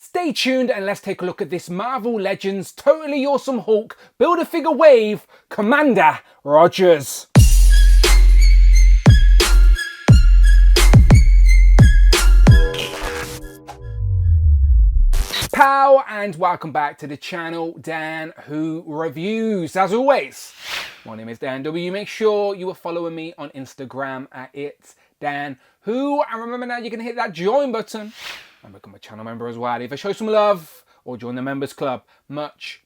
Stay tuned and let's take a look at this Marvel Legends totally awesome Hulk Build-A-Figure wave, Commander Rogers. Pow and welcome back to the channel, Dan Who Reviews. As always, my name is Dan W. Make sure you are following me on Instagram at It's Dan Who, and remember now you can hit that join button and become a channel member as well. If I show some love or join the members club, much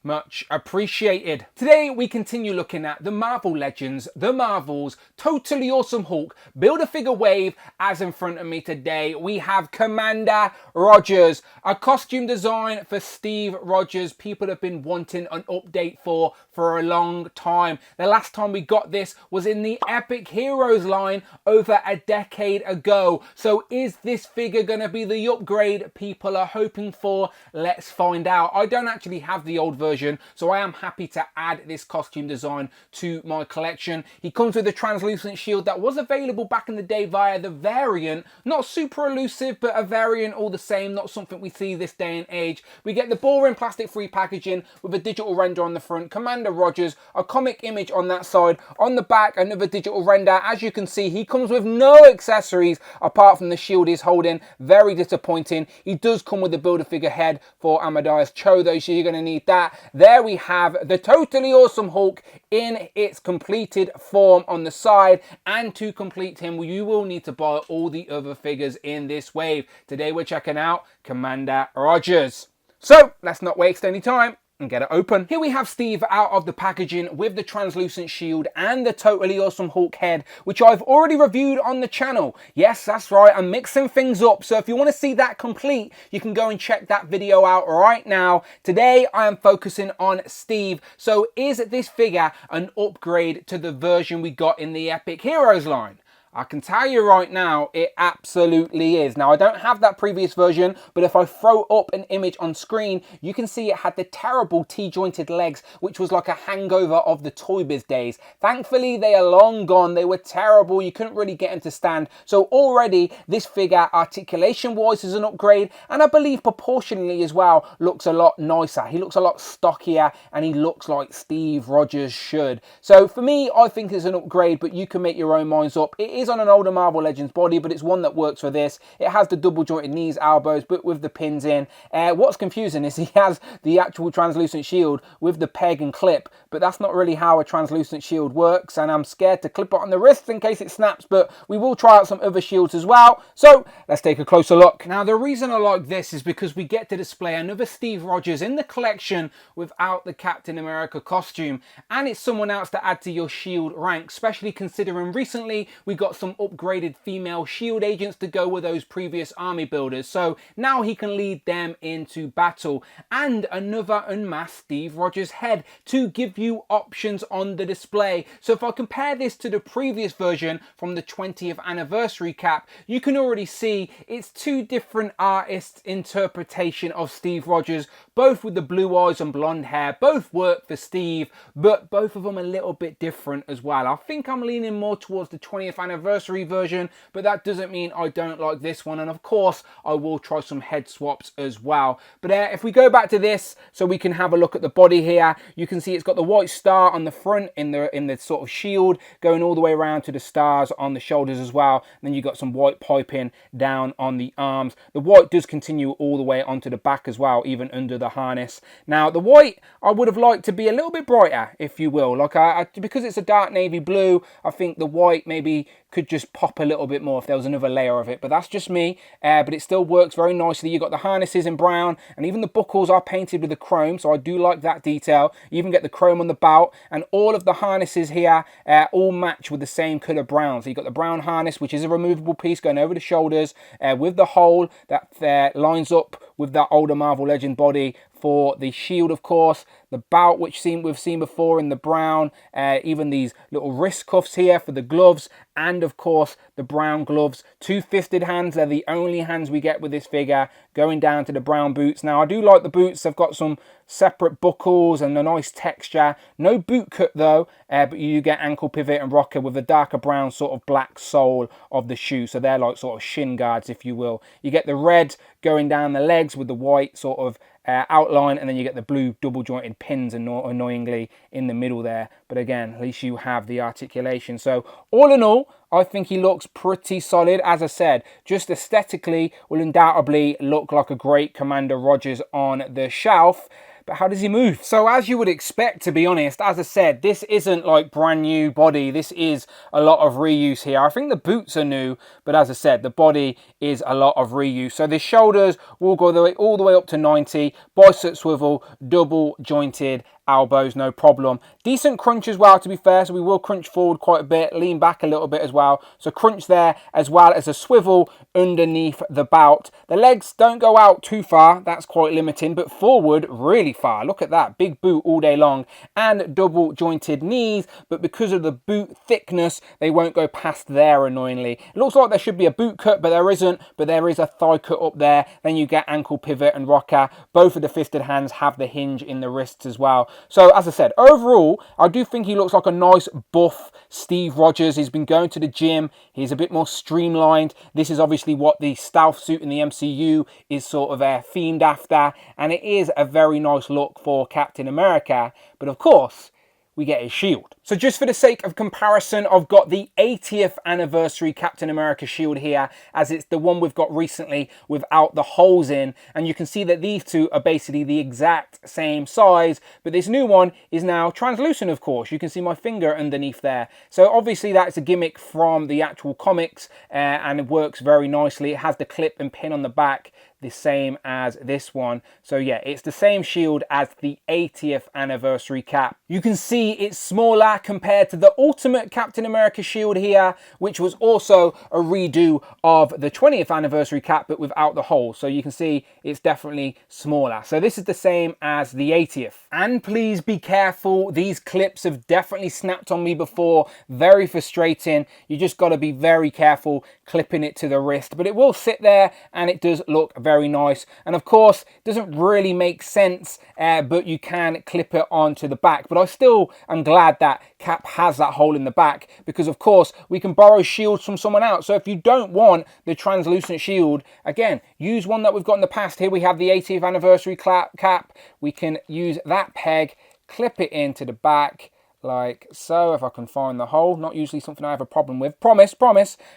appreciated. Today we continue looking at the Marvel Legends, the Marvels, totally awesome Hulk Build-A-Figure wave. As in front of me today we have Commander Rogers, a costume design for Steve Rogers people have been wanting an update for a long time. The last time we got this was in the Epic Heroes line over a decade ago. So is this figure going to be the upgrade people are hoping for? Let's find out. I don't actually have the old version, so I am happy to add this costume design to my collection. He comes with a translucent shield that was available back in the day via the variant. Not super elusive, but a variant all the same, not something we see this day and age. We get the boring plastic-free packaging with a digital render on the front, Commander Rogers, a comic image on that side. On the back, another digital render. As you can see, he comes with no accessories apart from the shield he's holding. Very disappointing. He does come with the Build-A-Figure head for Amadeus Cho, though, so you're going to need that. There we have the totally awesome Hulk in its completed form on the side, and to complete him you will need to buy all the other figures in this wave. Today we're checking out Commander Rogers. So let's not waste any time and get it open. Here we have Steve out of the packaging with the translucent shield and the totally awesome Hulk head, which I've already reviewed on the channel. Yes, that's right, I'm mixing things up, so if you want to see that complete, you can go and check that video out right now. Today I am focusing on Steve. So is this figure an upgrade to the version we got in the Epic Heroes line? I can tell you right now, it absolutely is. Now, I don't have that previous version, but if I throw up an image on screen, you can see it had the terrible T-jointed legs, which was like a hangover of the Toy Biz days. Thankfully, they are long gone. They were terrible. You couldn't really get them to stand. So already, this figure, articulation-wise, is an upgrade, and I believe proportionally as well, looks a lot nicer. He looks a lot stockier, and he looks like Steve Rogers should. So for me, I think it's an upgrade, but you can make your own minds up. It is on an older Marvel Legends body, but it's one that works for this. It has the double jointed knees, elbows, but with the pins in. What's confusing is he has the actual translucent shield with the peg and clip, but that's not really how a translucent shield works, and I'm scared to clip it on the wrist in case it snaps, but we will try out some other shields as well. So let's take a closer look. Now, the reason I like this is because we get to display another Steve Rogers in the collection without the Captain America costume, and it's someone else to add to your shield rank, especially considering recently we got some upgraded female shield agents to go with those previous army builders, so now he can lead them into battle. And another unmasked Steve Rogers head to give you options on the display. So if I compare this to the previous version from the 20th anniversary cap, you can already see it's two different artists' interpretation of Steve Rogers, both with the blue eyes and blonde hair. Both work for Steve, but both of them a little bit different as well. I think I'm leaning more towards the 20th anniversary version, but that doesn't mean I don't like this one, and of course I will try some head swaps as well. But if we go back to this so we can have a look at the body here, you can see it's got the white star on the front in the sort of shield going all the way around to the stars on the shoulders as well, and then you got some white piping down on the arms. The white does continue all the way onto the back as well, even under the harness. Now the white I would have liked to be a little bit brighter, if you will, like because it's a dark navy blue, I think the white maybe could just pop a little bit more if there was another layer of it, but that's just me. But it still works very nicely. You got the harnesses in brown, and even the buckles are painted with the chrome, so I do like that detail. You even get the chrome on the belt, and all of the harnesses here all match with the same color brown. So you got the brown harness, which is a removable piece going over the shoulders with the hole that lines up with that older Marvel Legend body for the shield, of course. the belt, which we've seen before in the brown, even these little wrist cuffs here for the gloves, and of course the brown gloves. 2 fisted hands, they're the only hands we get with this figure, going down to the brown boots. Now I do like the boots, they've got some separate buckles and a nice texture. No boot cut though, but you get ankle pivot and rocker with a darker brown sort of black sole of the shoe, so they're like sort of shin guards, if you will. You get the red going down the legs with the white sort of outline, and then you get the blue double jointed pins annoyingly in the middle there, but again, at least you have the articulation. So all in all, I think he looks pretty solid. As I said, just aesthetically will undoubtedly look like a great Commander Rogers on the shelf. But how does he move? So as you would expect, to be honest, as I said, this isn't like brand new body. This is a lot of reuse here. I think the boots are new, but as I said, the body is a lot of reuse. So the shoulders will go all the way up to 90, bicep swivel, double jointed elbows, no problem. Decent crunch as well, to be fair, so we will crunch forward quite a bit, lean back a little bit as well. So crunch there, as well as a swivel underneath the belt. The legs don't go out too far, that's quite limiting, but forward really far. Look at that, big boot all day long, and double jointed knees, but because of the boot thickness, they won't go past there, annoyingly. It looks like there should be a boot cut, but there isn't, but there is a thigh cut up there. Then you get ankle pivot and rocker. Both of the fisted hands have the hinge in the wrists as well. So as I said, overall, I do think he looks like a nice buff Steve Rogers. He's been going to the gym. He's a bit more streamlined. This is obviously what the stealth suit in the MCU is sort of themed after. And it is a very nice look for Captain America. But of course, we get his shield. So just for the sake of comparison, I've got the 80th anniversary Captain America shield here, as it's the one we've got recently without the holes in. And you can see that these two are basically the exact same size, but this new one is now translucent, of course. You can see my finger underneath there. So obviously that's a gimmick from the actual comics, and it works very nicely. It has the clip and pin on the back, the same as this one. So yeah, it's the same shield as the 80th anniversary cap. You can see it's smaller compared to the Ultimate Captain America shield here, which was also a redo of the 20th anniversary cap, but without the hole. So you can see it's definitely smaller. So this is the same as the 80th. And please be careful, these clips have definitely snapped on me before. Very frustrating. You just got to be very careful clipping it to the wrist, but it will sit there and it does look very nice. And of course, it doesn't really make sense, but you can clip it onto the back. But I still am glad that Cap has that hole in the back, because of course we can borrow shields from someone else. So if you don't want the translucent shield, again, use one that we've got in the past. Here we have the 80th anniversary cap. We can use that peg, clip it into the back like so. If I can find the hole, not usually something I have a problem with, promise.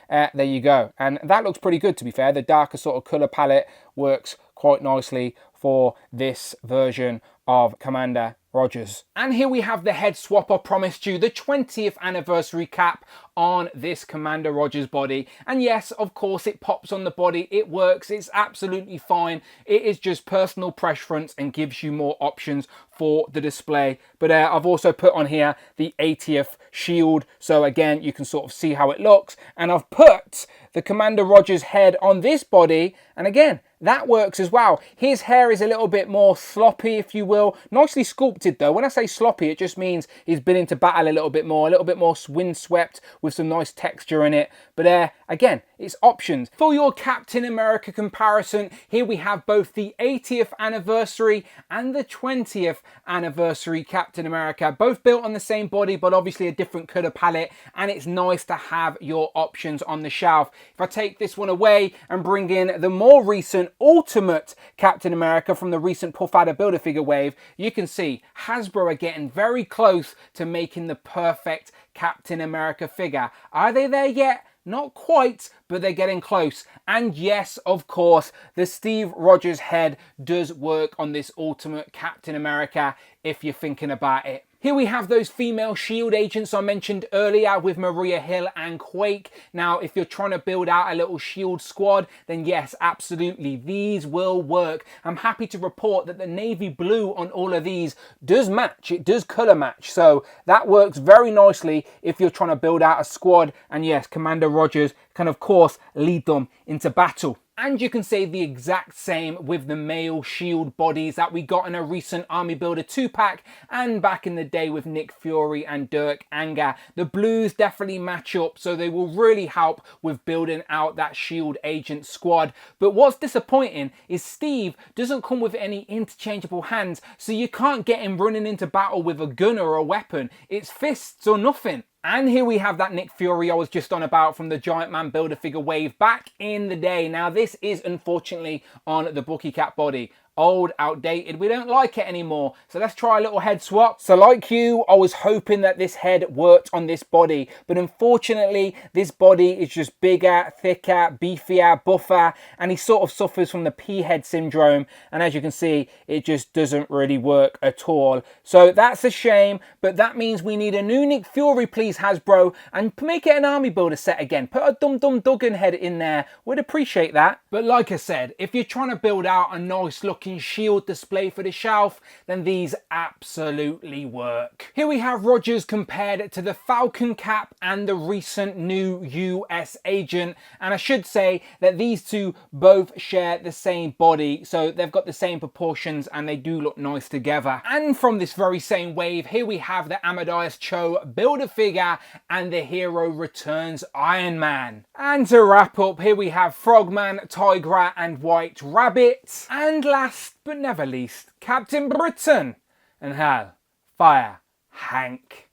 There you go, and that looks pretty good, to be fair. The darker sort of color palette works quite nicely for this version of Commander Rogers. And here we have the head swap I promised you, the 20th anniversary cap on this Commander Rogers body. And yes, of course, it pops on the body, it works, it's absolutely fine. It is just personal preference and gives you more options for the display. But I've also put on here the 80th shield, so again, you can sort of see how it looks. And I've put the Commander Rogers head on this body, and again, that works as well. His hair is a little bit more sloppy, if you will. Nicely sculpted though. When I say sloppy, it just means he's been into battle a little bit more windswept with some nice texture in it. But again, it's options. For your Captain America comparison, here we have both the 80th anniversary and the 20th anniversary Captain America, both built on the same body, but obviously a different color palette, and it's nice to have your options on the shelf. If I take this one away and bring in the more recent Ultimate Captain America from the recent Puff Adder Build-A-Figure wave, you can see Hasbro are getting very close to making the perfect Captain America figure. Are they there yet? Not quite, but they're getting close. And yes, of course, the Steve Rogers head does work on this Ultimate Captain America if you're thinking about it. Here we have those female shield agents I mentioned earlier with Maria Hill and Quake. Now, if you're trying to build out a little shield squad, then yes, absolutely, these will work. I'm happy to report that the navy blue on all of these does match. It does color match. So that works very nicely if you're trying to build out a squad. And yes, Commander Rogers can, of course, lead them into battle. And you can say the exact same with the male shield bodies that we got in a recent Army Builder 2-pack and back in the day with Nick Fury and Dirk Anger. The blues definitely match up, so they will really help with building out that shield agent squad. But what's disappointing is Steve doesn't come with any interchangeable hands, so you can't get him running into battle with a gun or a weapon. It's fists or nothing. And here we have that Nick Fury I was just on about from the Giant Man Build-A-Figure wave back in the day. Now this is unfortunately on the Bucky Cat body. Old, outdated, we don't like it anymore. So let's try a little head swap. So like you, I was hoping that this head worked on this body, but unfortunately this body is just bigger, thicker, beefier, buffer, and he sort of suffers from the P-head syndrome. And as you can see, it just doesn't really work at all. So that's a shame, but that means we need a new Nick Fury, please, Hasbro, and make it an Army Builder set again. Put a Dum Dum Duggan head in there. We'd appreciate that. But like I said, if you're trying to build out a nice looking shield display for the shelf, then these absolutely work. Here we have Rogers compared to the Falcon cap and the recent new US agent, and I should say that these two both share the same body, so they've got the same proportions and they do look nice together. And from this very same wave, here we have the Amadeus Cho Build-A-Figure and the Hero Returns Iron Man. And to wrap up, here we have Frogman, Tigra and White Rabbit, and last but never least, Captain Britain and Hal, Fire, Hank.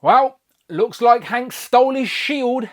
Well, looks like Hank stole his shield.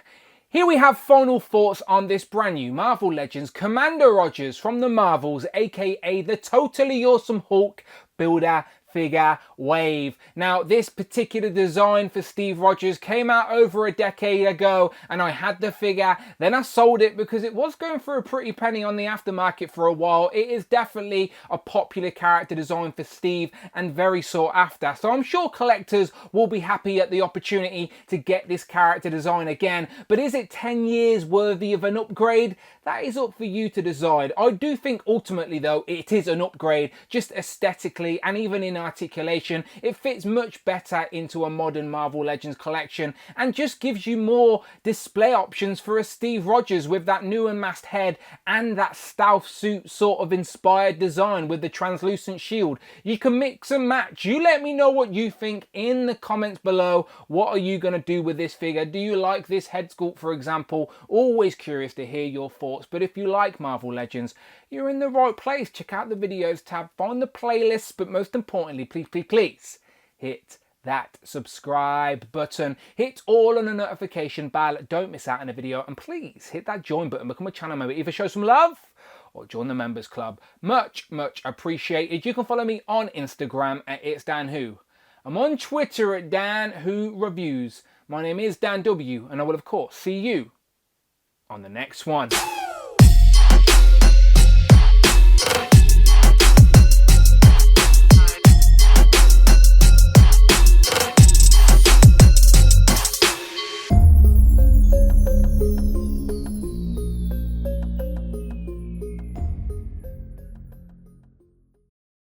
Here we have final thoughts on this brand new Marvel Legends Commander Rogers from the Marvels, aka the Totally Awesome Hulk Build-A-Figure wave. Now this particular design for Steve Rogers came out over a decade ago, and I had the figure, then I sold it because it was going for a pretty penny on the aftermarket for a while. It is definitely a popular character design for Steve and very sought after, so I'm sure collectors will be happy at the opportunity to get this character design again. But is it 10 years worthy of an upgrade? That is up for you to decide. I do think ultimately though it is an upgrade, just aesthetically and even in articulation. It fits much better into a modern Marvel Legends collection and just gives you more display options for a Steve Rogers with that new unmasked head and that stealth suit sort of inspired design with the translucent shield. You can mix and match. You let me know what you think in the comments below. What are you going to do with this figure? Do you like this head sculpt, for example? Always curious to hear your thoughts. But if you like Marvel Legends, you're in the right place. Check out the videos tab, find the playlists, but most importantly, please hit that subscribe button, hit all on the notification bell, don't miss out on a video, and please hit that join button, become a channel member, either show some love or join the members club. Much appreciated. You can follow me on Instagram at It's Dan Who. I'm on Twitter at Dan Who Reviews. My name is Dan W, and I will of course see you on the next one.